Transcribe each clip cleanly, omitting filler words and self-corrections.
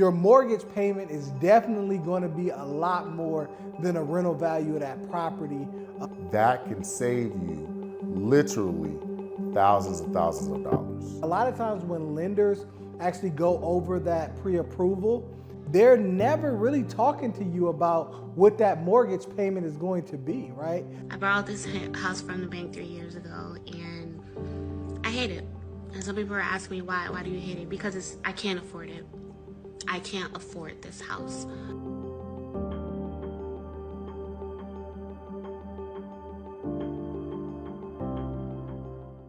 your mortgage payment is definitely going to be a lot more than a rental value of that property. That can save you literally thousands and thousands of dollars. A lot of times when lenders actually go over that pre-approval, they're never really talking to you about what that mortgage payment is going to be, right? I borrowed this house from the bank 3 years ago, and I hate it. And some people are asking me, why do you hate it? Because I can't afford it. I can't afford this house.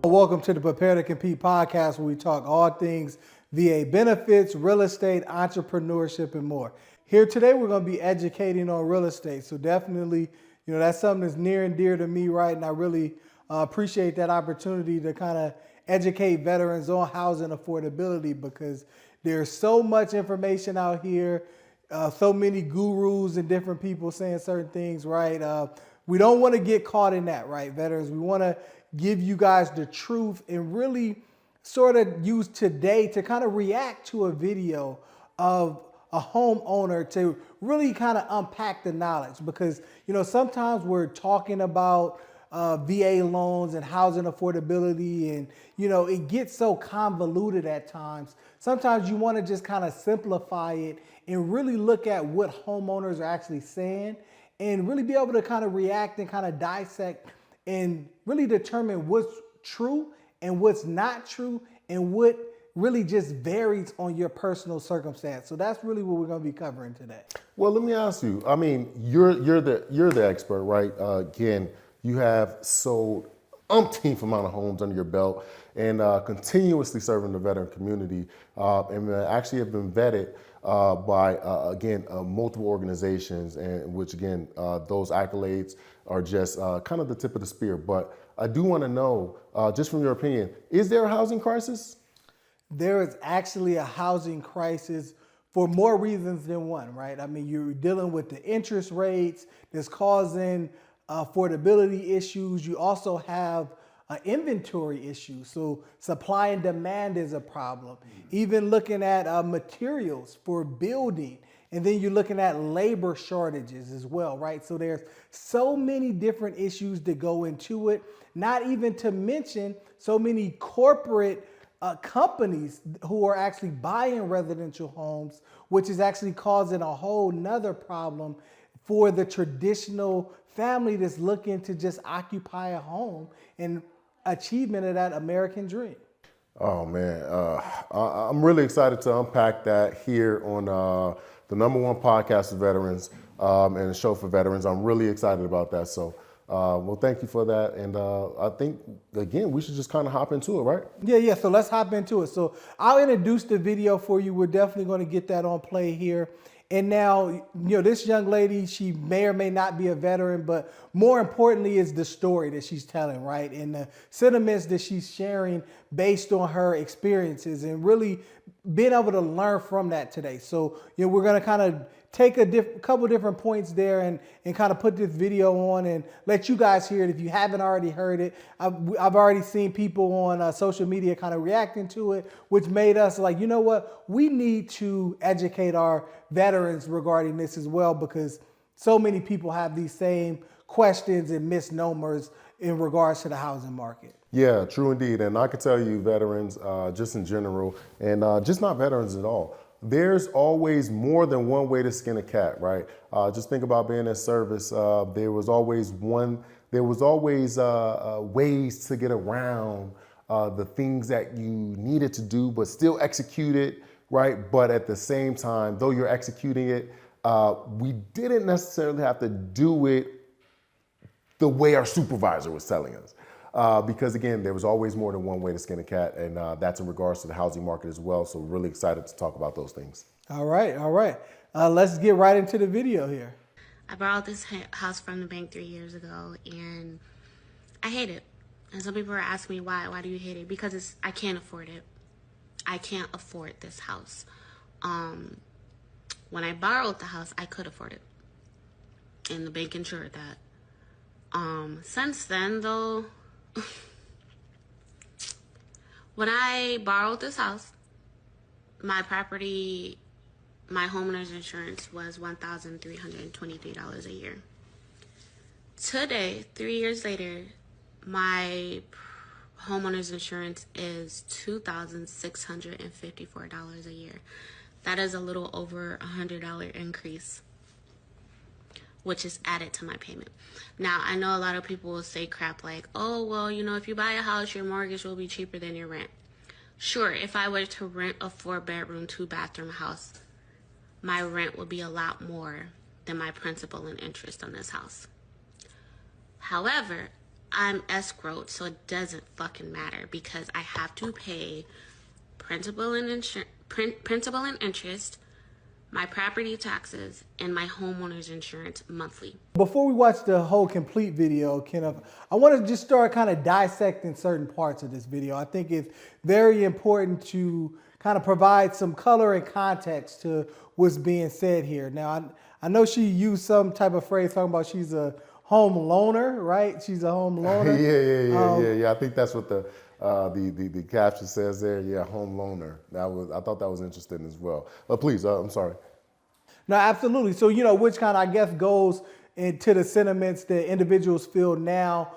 Welcome to the Prepare to Compete podcast, where we talk all things VA benefits, real estate, entrepreneurship, and more. Here today, we're going to be educating on real estate. So definitely, that's something that's near and dear to me, right? And I really appreciate that opportunity to kind of educate veterans on housing affordability, because there's so much information out here, so many gurus and different people saying certain things, right? We don't want to get caught in that, right, veterans? We want to give you guys the truth and really sort of use today to kind of react to a video of a homeowner to really kind of unpack the knowledge, because sometimes we're talking about VA loans and housing affordability, and it gets so convoluted at times. Sometimes you want to just kind of simplify it and really look at what homeowners are actually saying and really be able to kind of react and kind of dissect and really determine what's true and what's not true and what really just varies on your personal circumstance. So that's really what we're going to be covering today. Well, let me ask you. I mean, you're the expert, right? Again, you have sold umpteenth amount of homes under your belt and continuously serving the veteran community, and actually have been vetted by multiple organizations, and which again, those accolades are just kind of the tip of the spear. But I do want to know, just from your opinion, is there a housing crisis? There is actually a housing crisis for more reasons than one, right? I mean, you're dealing with the interest rates that's causing affordability issues. You also have inventory issues. So supply and demand is a problem. Even looking at materials for building. And then you're looking at labor shortages as well, right? So there's so many different issues that go into it, not even to mention so many corporate companies who are actually buying residential homes, which is actually causing a whole nother problem for the traditional family that's looking to just occupy a home and achievement of that American dream. Oh man, I'm really excited to unpack that here on the #1 podcast for veterans and a show for veterans. I'm really excited about that. So, well, thank you for that. And I think, again, we should just kind of hop into it, right? Yeah. So let's hop into it. So I'll introduce the video for you. We're definitely going to get that on play here. And now, this young lady, she may or may not be a veteran, but more importantly is the story that she's telling, right? And the sentiments that she's sharing based on her experiences and really being able to learn from that today. So, we're going to kind of take a couple different points there and kind of put this video on and let you guys hear it if you haven't already heard it. I've already seen people on social media kind of reacting to it, which made us like, you know what? We need to educate our veterans regarding this as well, because so many people have these same questions and misnomers in regards to the housing market. Yeah, true indeed. And I can tell you, veterans, just in general, and just not veterans at all, there's always more than one way to skin a cat, right? Just think about being in service. There was always ways to get around the things that you needed to do, but still execute it, right? But at the same time, though you're executing it, we didn't necessarily have to do it the way our supervisor was telling us. Because again, there was always more than one way to skin a cat, and that's in regards to the housing market as well. So really excited to talk about those things. All right. Let's get right into the video here. I borrowed this house from the bank 3 years ago, and I hate it. And some people are asking me, why do you hate it? Because I can't afford it. I can't afford this house. When I borrowed the house, I could afford it, and the bank insured that. Since then, though, when I borrowed this house, my property my homeowner's insurance was $1,323 a year. Today, 3 years later, my homeowner's insurance is $2,654 a year. That is a little over $100 increase, which is added to my payment. Now, I know a lot of people will say crap like, oh, well, if you buy a house, your mortgage will be cheaper than your rent. Sure, if I were to rent a 4-bedroom, 2-bathroom house, my rent would be a lot more than my principal and interest on this house. However, I'm escrowed, so it doesn't fucking matter because I have to pay principal and interest, my property taxes, and my homeowner's insurance monthly. Before we watch the whole complete video, Kenneth, I want to just start kind of dissecting certain parts of this video. I think it's very important to kind of provide some color and context to what's being said here. Now, I know she used some type of phrase talking about she's a home loaner, right? She's a home loaner. Yeah. I think that's what the caption says there. Yeah, home loaner. I thought that was interesting as well. But please, I'm sorry. No, absolutely. So, which kind of, I guess, goes into the sentiments that individuals feel now.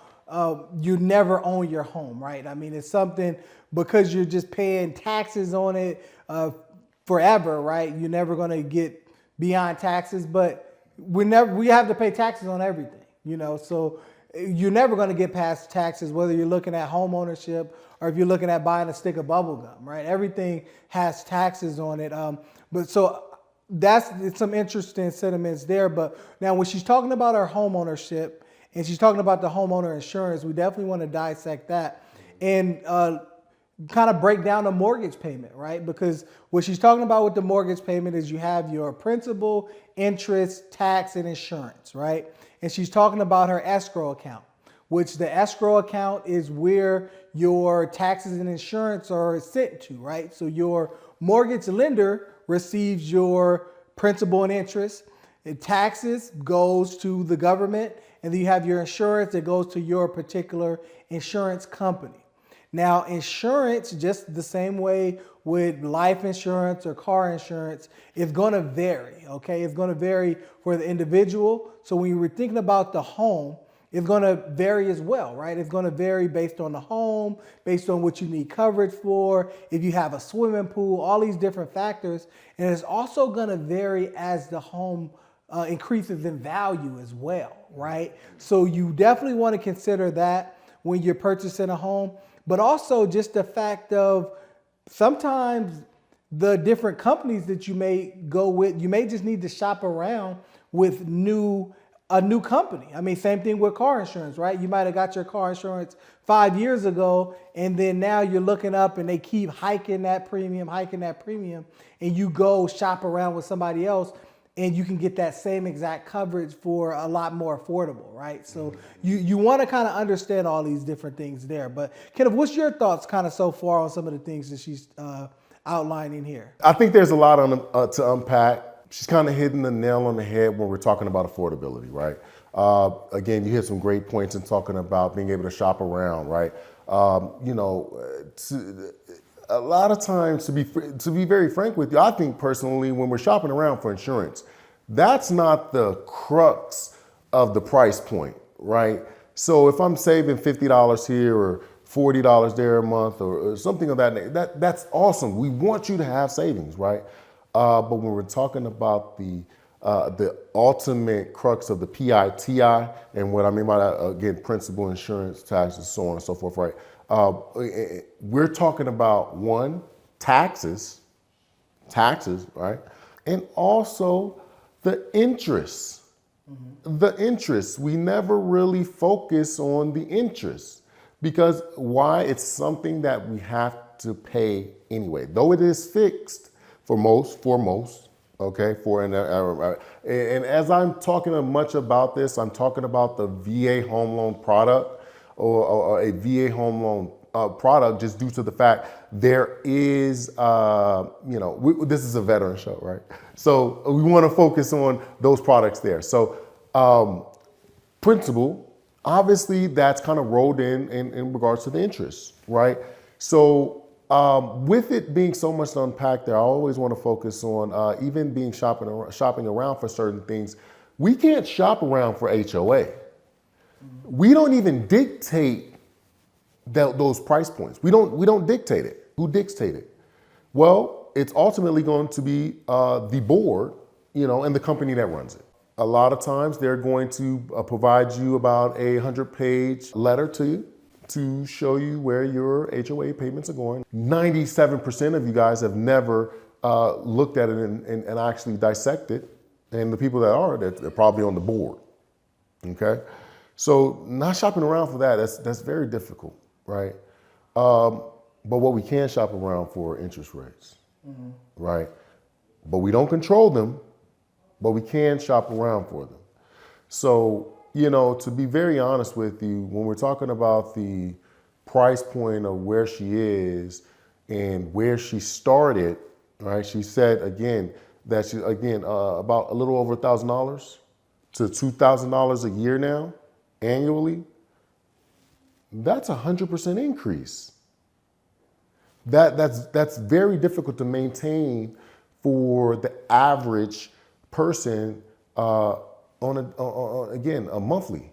You never own your home, right? I mean, it's something because you're just paying taxes on it forever, right? You're never going to get beyond taxes, but we have to pay taxes on everything. So you're never going to get past taxes, whether you're looking at home ownership or if you're looking at buying a stick of bubble gum, right? Everything has taxes on it. But so it's some interesting sentiments there. But now when she's talking about her home ownership and she's talking about the homeowner insurance, we definitely want to dissect that and kind of break down the mortgage payment, right? Because what she's talking about with the mortgage payment is you have your principal, interest, tax, and insurance, right? And she's talking about her escrow account, which the escrow account is where your taxes and insurance are sent to, right? So your mortgage lender receives your principal and interest. The taxes goes to the government, and then you have your insurance that goes to your particular insurance company. Now, insurance, just the same way with life insurance or car insurance, is going to vary, okay? It's going to vary for the individual. So when you were thinking about the home, it's going to vary as well, right? It's going to vary based on the home, based on what you need coverage for, if you have a swimming pool, all these different factors. And it's also going to vary as the home increases in value as well, right? So you definitely want to consider that when you're purchasing a home. But also just the fact of sometimes the different companies that you may go with, you may just need to shop around with a new company. I mean, same thing with car insurance, right? You might have got your car insurance 5 years ago, and then now you're looking up and they keep hiking that premium, and you go shop around with somebody else and you can get that same exact coverage for a lot more affordable, right? So you want to kind of understand all these different things there. But Kenneth, what's your thoughts kind of so far on some of the things that she's outlining here? I think there's a lot to unpack. She's kind of hitting the nail on the head when we're talking about affordability, right? Again, you hit some great points in talking about being able to shop around, right? A lot of times, to be very frank with you, I think personally, when we're shopping around for insurance, that's not the crux of the price point, right? So if I'm saving $50 here or $40 there a month or something of that nature, that's awesome. We want you to have savings, right? But when we're talking about the ultimate crux of the PITI, and what I mean by that, again, principal, insurance, taxes, so on and so forth, right? We're talking about one, taxes, right? And also the interest. Mm-hmm. The interest. We never really focus on the interest because why? It's something that we have to pay anyway, though it is fixed for most, okay? And as I'm talking much about this, I'm talking about the VA home loan product or a VA home loan product just due to the fact there is, this is a veteran show, right? So we want to focus on those products there. So principal, obviously that's kind of rolled in regards to the interest, right? So With it being so much to unpack there, I always want to focus on even being shopping around for certain things. We can't shop around for HOA. We don't even dictate those price points. We don't dictate it. Who dictates it? Well, it's ultimately going to be the board, and the company that runs it. A lot of times they're going to provide you about a 100-page letter to you to show you where your HOA payments are going. 97% of you guys have never looked at it and actually dissected. And the people that are, they're probably on the board, okay? So not shopping around for that's very difficult, right? But what we can shop around for are interest rates, right? But we don't control them, but we can shop around for them. So, to be very honest with you, when we're talking about the price point of where she is and where she started, right? She said, again, that she, about a little over $1,000 to $2,000 a year now, annually. That's a 100% increase. That's very difficult to maintain for the average person on a monthly,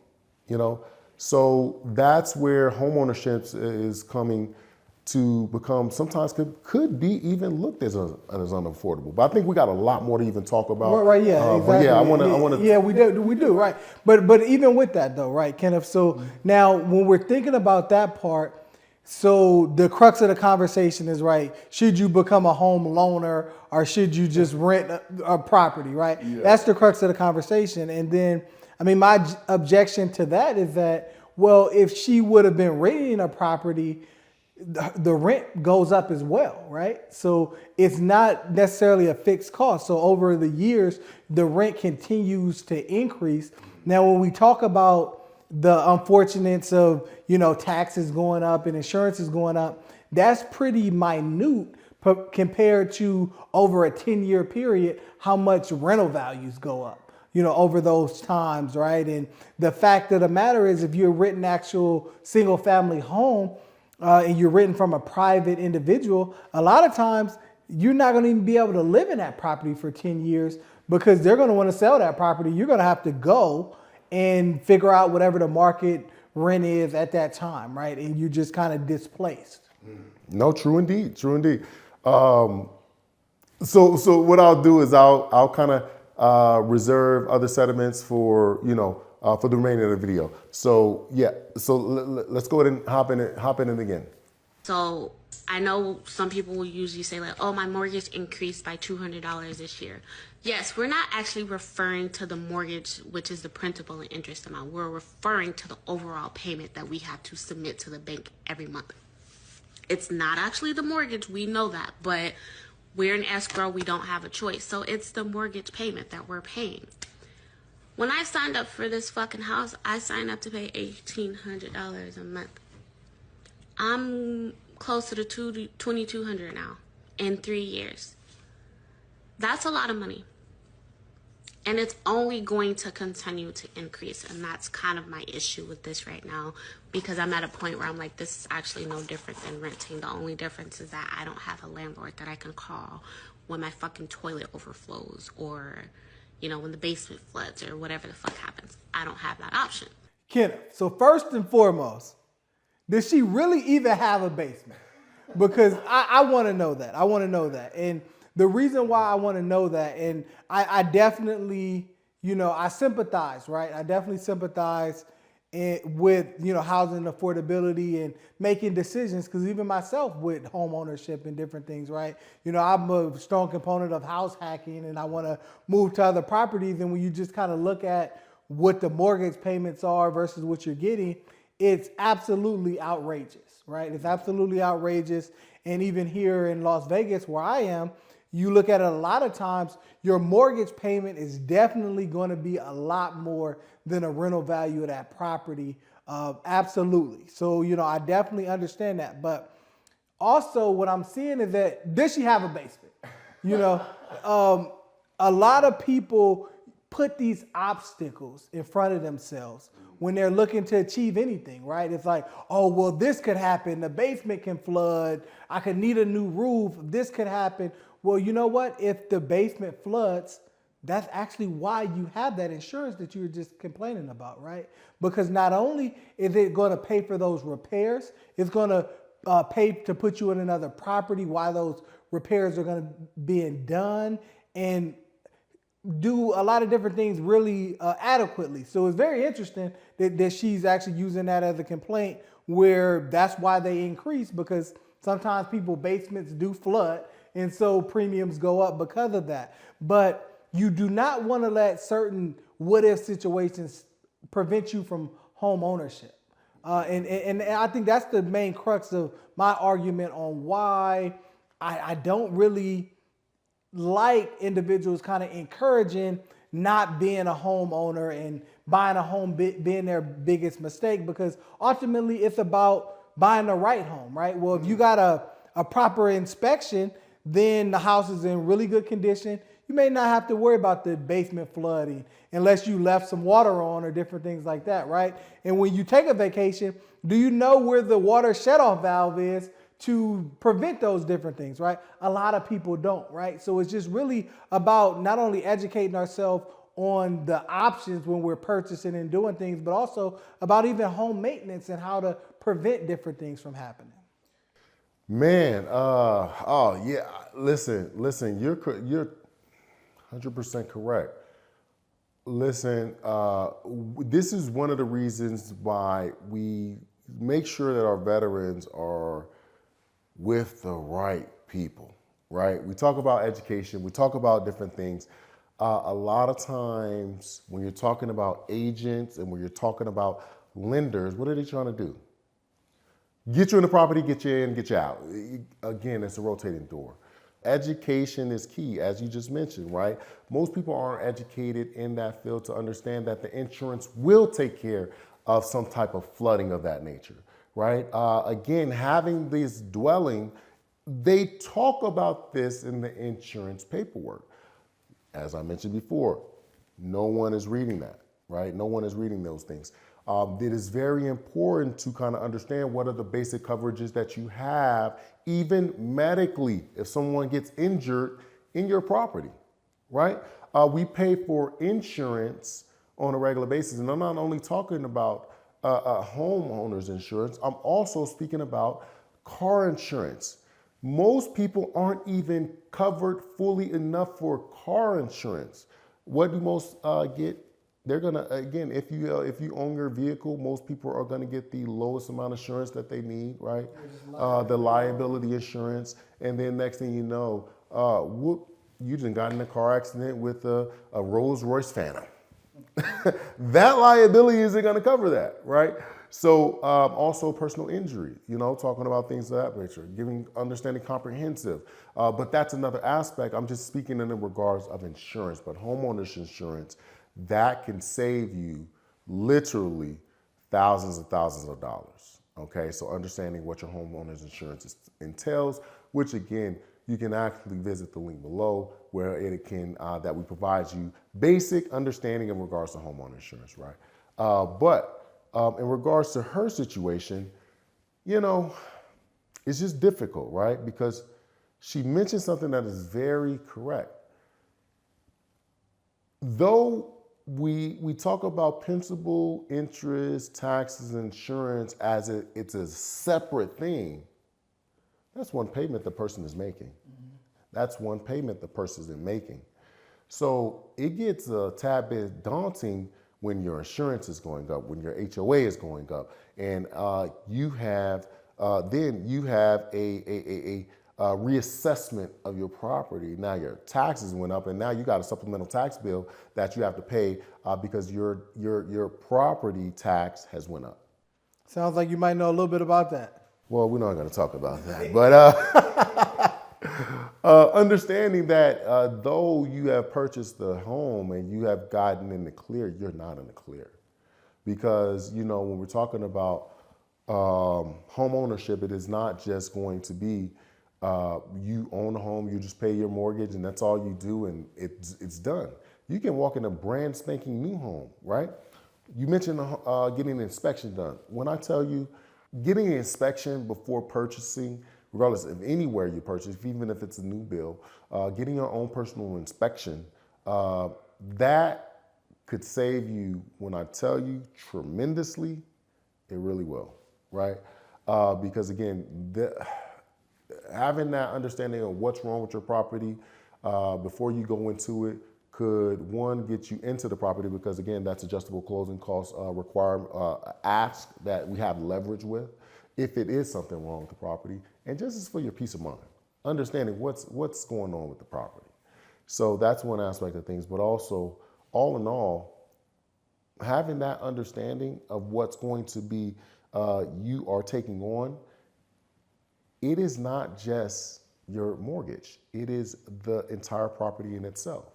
So that's where homeownership is coming to become, sometimes could be even looked as unaffordable. But I think we got a lot more to even talk about. Right, yeah, exactly. But yeah, I want to. Yeah, we do, right. But even with that though, right, Kenneth, so now when we're thinking about that part, so the crux of the conversation is, right, should you become a home loaner or should you just rent a property, right? Yeah. That's the crux of the conversation. And then, my objection to that is that, well, if she would have been renting a property, the rent goes up as well, right? So it's not necessarily a fixed cost. So over the years, the rent continues to increase. Now, when we talk about the unfortunates of, taxes going up and insurance is going up, that's pretty minute compared to over a 10-year period, how much rental values go up, over those times, right? And the fact of the matter is, if you're renting actual single family home, and you're renting from a private individual, a lot of times you're not going to even be able to live in that property for 10 years because they're going to want to sell that property. You're going to have to go and figure out whatever the market rent is at that time, right? And you're just kind of displaced. No, true indeed, true indeed. So what I'll do is I'll kind of reserve other sentiments for for the remainder of the video. So yeah, so let's go ahead and hop in it again. So I know some people will usually say like, oh, my mortgage increased by $200 this year. Yes, we're not actually referring to the mortgage, which is the principal and interest amount. We're referring to the overall payment that we have to submit to the bank every month. It's not actually the mortgage, we know that, but we're in escrow, we don't have a choice. So it's the mortgage payment that we're paying. When I signed up for this fucking house, I signed up to pay $1,800 a month. I'm closer to $2,200 now in 3 years. That's a lot of money. And it's only going to continue to increase. And that's kind of my issue with this right now, because I'm at a point where I'm like, this is actually no different than renting. The only difference is that I don't have a landlord that I can call when my fucking toilet overflows or, when the basement floods or whatever the fuck happens. I don't have that option. Kenneth, so first and foremost, does she really even have a basement? Because I want to know that. I want to know that. And the reason why I want to know that, and I definitely, I sympathize, right? I definitely sympathize with, housing affordability and making decisions, because even myself with home ownership and different things, right? I'm a strong component of house hacking and I want to move to other properties. And when you just kind of look at what the mortgage payments are versus what you're getting, it's absolutely outrageous, right? It's absolutely outrageous. And even here in Las Vegas, where I am, you look at it a lot of times, your mortgage payment is definitely going to be a lot more than a rental value of that property. Absolutely. So, I definitely understand that. But also what I'm seeing is that, does she have a basement? A lot of people put these obstacles in front of themselves when they're looking to achieve anything, right? It's like, oh, well, this could happen. The basement can flood. I could need a new roof. This could happen. Well, you know what? If the basement floods, that's actually why you have that insurance that you were just complaining about, right? Because not only is it going to pay for those repairs, it's going to pay to put you in another property while those repairs are going to be done, and do a lot of different things really adequately. So it's very interesting that she's actually using that as a complaint, where that's why they increase, because sometimes people basements do flood, and so premiums go up because of that. But you do not want to let certain what if situations prevent you from home ownership. And I think that's the main crux of my argument on why I don't really like individuals kind of encouraging not being a homeowner and buying a home being their biggest mistake, because ultimately it's about buying the right home, right? Well, if you got a proper inspection, then the house is in really good condition. You may not have to worry about the basement flooding unless you left some water on or different things like that, right? And when you take a vacation, do you know where the water shutoff valve is to prevent those different things, right? A lot of people don't, right? So it's just really about not only educating ourselves on the options when we're purchasing and doing things, but also about even home maintenance and how to prevent different things from happening. Man, oh yeah, listen, you're 100% correct. Listen, this is one of the reasons why we make sure that our veterans are with the right people, right? We talk about education, we talk about different things. A lot of times when you're talking about agents and when you're talking about lenders, what are they trying to do? Get you in the property, get you in, get you out. Again, it's a rotating door. Education is key, as you just mentioned, right? Most people aren't educated in that field to understand that the insurance will take care of some type of flooding of that nature, right? Again, having this dwelling, they talk about this in the insurance paperwork. As I mentioned before, no one is reading that, right? No one is reading those things. It is very important to kind of understand what are the basic coverages that you have, even medically, if someone gets injured in your property, right? We pay for insurance on a regular basis. And I'm not only talking about homeowners insurance, I'm also speaking about car insurance. Most people aren't even covered fully enough for car insurance. What do most get? They're gonna, again, if you own your vehicle, most people are gonna get the lowest amount of insurance that they need, right? The liability insurance, and then next thing you know, whoop, you just got in a car accident with a Rolls Royce Phantom. That liability isn't gonna cover that, right? So also personal injury, talking about things of that nature, understanding comprehensive. But that's another aspect. I'm just speaking in the regards of insurance, but homeowners insurance, that can save you literally thousands and thousands of dollars. Okay, so understanding what your homeowner's insurance entails, which again, you can actually visit the link below where it can, that we provide you basic understanding in regards to homeowner insurance, right? But in regards to her situation, it's just difficult, right? Because she mentioned something that is very correct. Though we talk about principal, interest, taxes, insurance as it's a separate thing, that's one payment the person is making. Mm-hmm. That's one payment the person is making. So it gets a tad bit daunting when your insurance is going up, when your HOA is going up, and you have a reassessment of your property. Now your taxes went up, and now you got a supplemental tax bill that you have to pay because your property tax has went up. Sounds like you might know a little bit about that. Well, we're not going to talk about that, but understanding that though you have purchased the home and you have gotten in the clear, you're not in the clear, because when we're talking about home ownership, it is not just going to be you own a home, you just pay your mortgage, and that's all you do, and it's done. You can walk in a brand spanking new home, right? You mentioned getting an inspection done. When I tell you getting an inspection before purchasing, regardless of anywhere you purchase, even if it's a new build, getting your own personal inspection, that could save you, when I tell you, tremendously. It really will, right? Because again, having that understanding of what's wrong with your property before you go into it could, one, get you into the property, because again, that's adjustable closing costs ask that we have leverage with if it is something wrong with the property, and just as for your peace of mind, understanding what's going on with the property. So that's one aspect of things, but also, all in all, having that understanding of what's going to be you are taking on, it is not just your mortgage, it is the entire property in itself.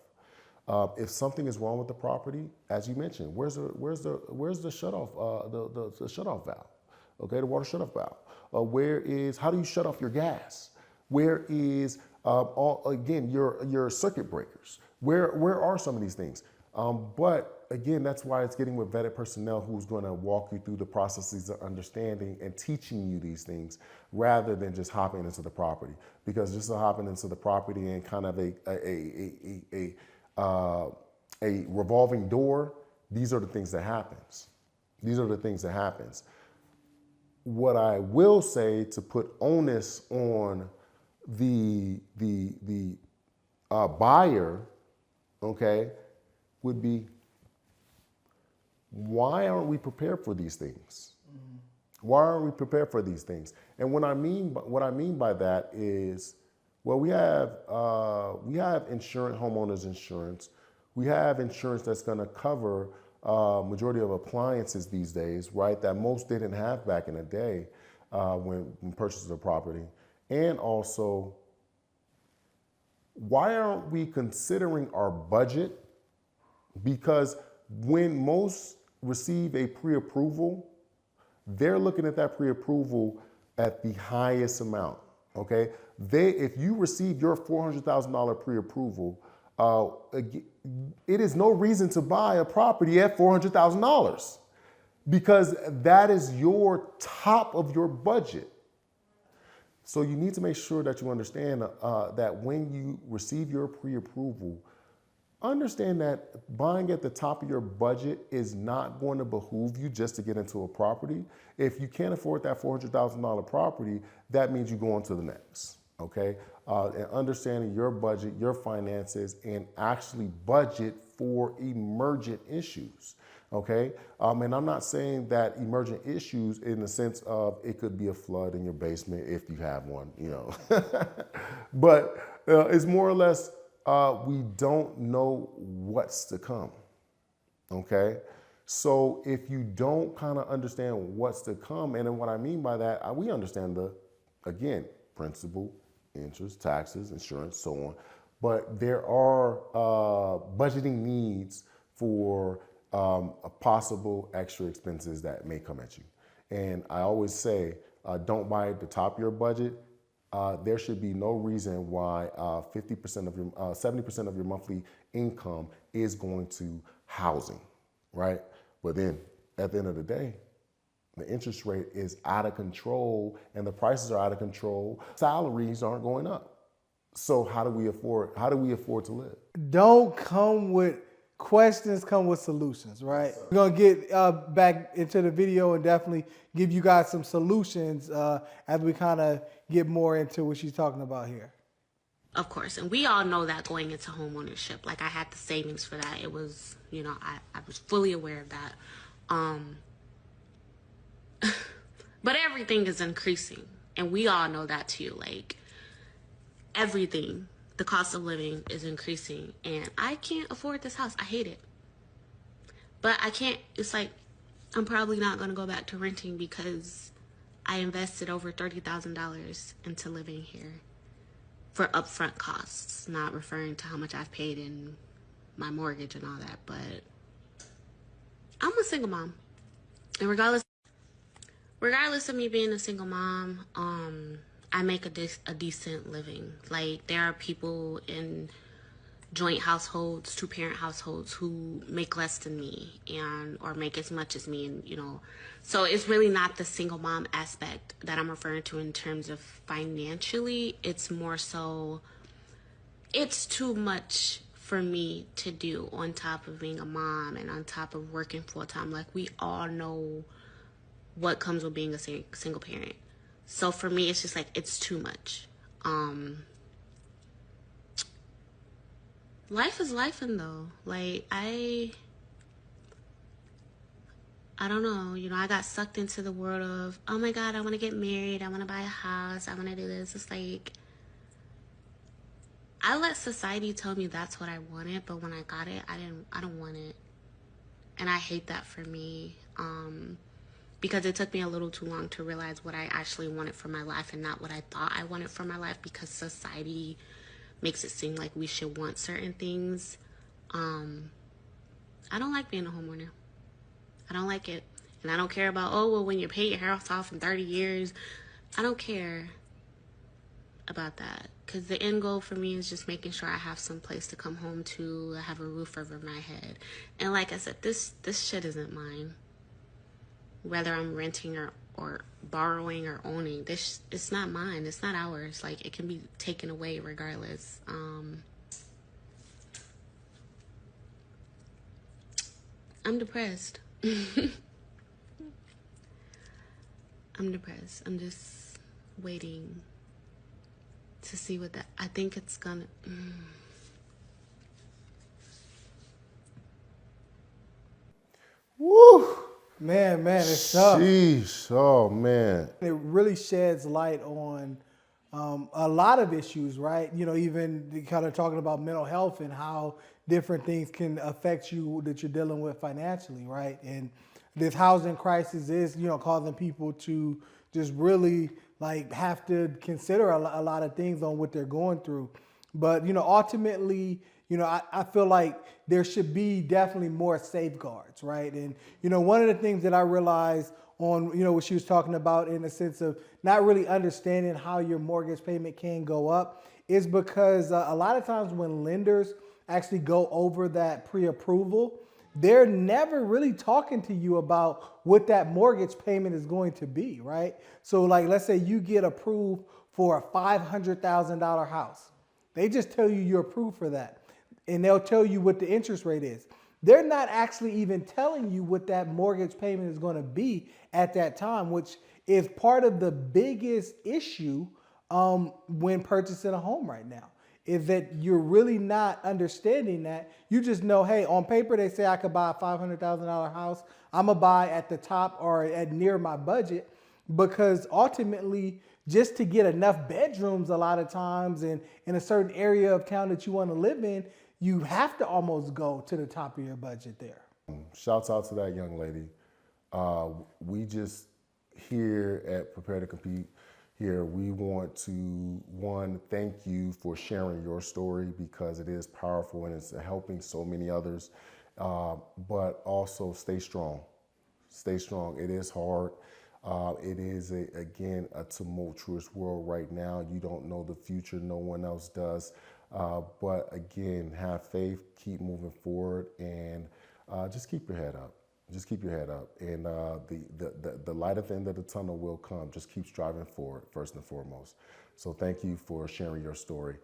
If something is wrong with the property, as you mentioned, where's the shutoff the shutoff valve? Okay, the water shutoff valve. How do you shut off your gas? Where is again your circuit breakers? Where are some of these things? But again, that's why it's getting with vetted personnel who's going to walk you through the processes of understanding and teaching you these things, rather than just hopping into the property. Because just hopping into the property and kind of a revolving door, these are the things that happens. These are the things that happens. What I will say, to put onus on the buyer, okay, would be, why aren't we prepared for these things? Why aren't we prepared for these things? And what I mean by that is, well, we have insurance, homeowners insurance. We have insurance that's going to cover majority of appliances these days, right? That most didn't have back in the day when purchasing a property. And also, why aren't we considering our budget? Because when most receive a pre-approval, they're looking at that pre-approval at the highest amount, okay? If you receive your $400,000 pre-approval, it is no reason to buy a property at $400,000, because that is your top of your budget. So you need to make sure that you understand that when you receive your pre-approval, understand that buying at the top of your budget is not going to behoove you just to get into a property. If you can't afford that $400,000 property, that means you go on to the next, okay? And understanding your budget, your finances, and actually budget for emergent issues, okay? And I'm not saying that emergent issues in the sense of it could be a flood in your basement if you have one, you know. But it's more or less, we don't know what's to come, okay? So if you don't kind of understand what's to come, and then what I mean by that, we understand again, principal, interest, taxes, insurance, so on. But there are budgeting needs for possible extra expenses that may come at you. And I always say, don't buy at the top of your budget. There should be no reason why 50% of your, 70% of your monthly income is going to housing, right? But then at the end of the day, the interest rate is out of control and the prices are out of control. Salaries aren't going up. So how do we afford to live? Don't come with questions, come with solutions, right? Yes, we're gonna get back into the video and definitely give you guys some solutions as we kind of get more into what she's talking about here. Of course, and we all know that going into homeownership, like I had the savings for that. It was, you know, I was fully aware of that. But everything is increasing, and we all know that too. Like everything, the cost of living is increasing, and I can't afford this house. I hate it. But I can't, it's like, I'm probably not going to go back to renting because I invested over $30,000 into living here for upfront costs, not referring to how much I've paid in my mortgage and all that. But I'm a single mom, and regardless of me being a single mom, I make a decent living. Like, there are people in joint households, two-parent households who make less than me and or make as much as me, and so it's really not the single mom aspect that I'm referring to in terms of financially. It's more so it's too much for me to do on top of being a mom and on top of working full-time. Like, we all know what comes with being a single parent. So for me, it's just like, it's too much. Life is life, and though, like, I don't know, I got sucked into the world of, oh my God, I want to get married, I want to buy a house, I want to do this. It's like, I let society tell me that's what I wanted, but when I got it, I don't want it. And I hate that for me, because it took me a little too long to realize what I actually wanted for my life and not what I thought I wanted for my life, because society makes it seem like we should want certain things. I don't like being a homeowner. I don't like it. And I don't care about, oh, well, when you pay your house off in 30 years. I don't care about that, because the end goal for me is just making sure I have some place to come home to, have a roof over my head. And like I said, this shit isn't mine. Whether I'm renting or borrowing or owning, it's not mine. It's not ours. Like, it can be taken away regardless. I'm depressed. I'm depressed. I'm just waiting to see what that, I think it's gonna, Woo! Man, it's tough. Sheesh. Oh, man. It really sheds light on a lot of issues, right? Even kind of talking about mental health and how different things can affect you that you're dealing with financially, right? And this housing crisis is, causing people to just really like have to consider a lot of things on what they're going through. But, ultimately, I feel like there should be definitely more safeguards, right? And, one of the things that I realized on, what she was talking about in the sense of not really understanding how your mortgage payment can go up is because a lot of times when lenders actually go over that pre-approval, they're never really talking to you about what that mortgage payment is going to be, right? So like, let's say you get approved for a $500,000 house. They just tell you you're approved for that. And they'll tell you what the interest rate is. They're not actually even telling you what that mortgage payment is going to be at that time, which is part of the biggest issue when purchasing a home right now, is that you're really not understanding that. You just know, hey, on paper, they say I could buy a $500,000 house. I'm going to buy at the top or at near my budget, because ultimately, just to get enough bedrooms a lot of times and in a certain area of town that you want to live in, you have to almost go to the top of your budget there. Shouts out to that young lady. We just here at Prepare to Compete here, we want to, one, thank you for sharing your story, because it is powerful and it's helping so many others. But also stay strong. Stay strong. It is hard. It is, again, a tumultuous world right now. You don't know the future. No one else does. But again, have faith, keep moving forward, and just keep your head up. Just keep your head up. And the light at the end of the tunnel will come. Just keep striving forward, first and foremost. So thank you for sharing your story.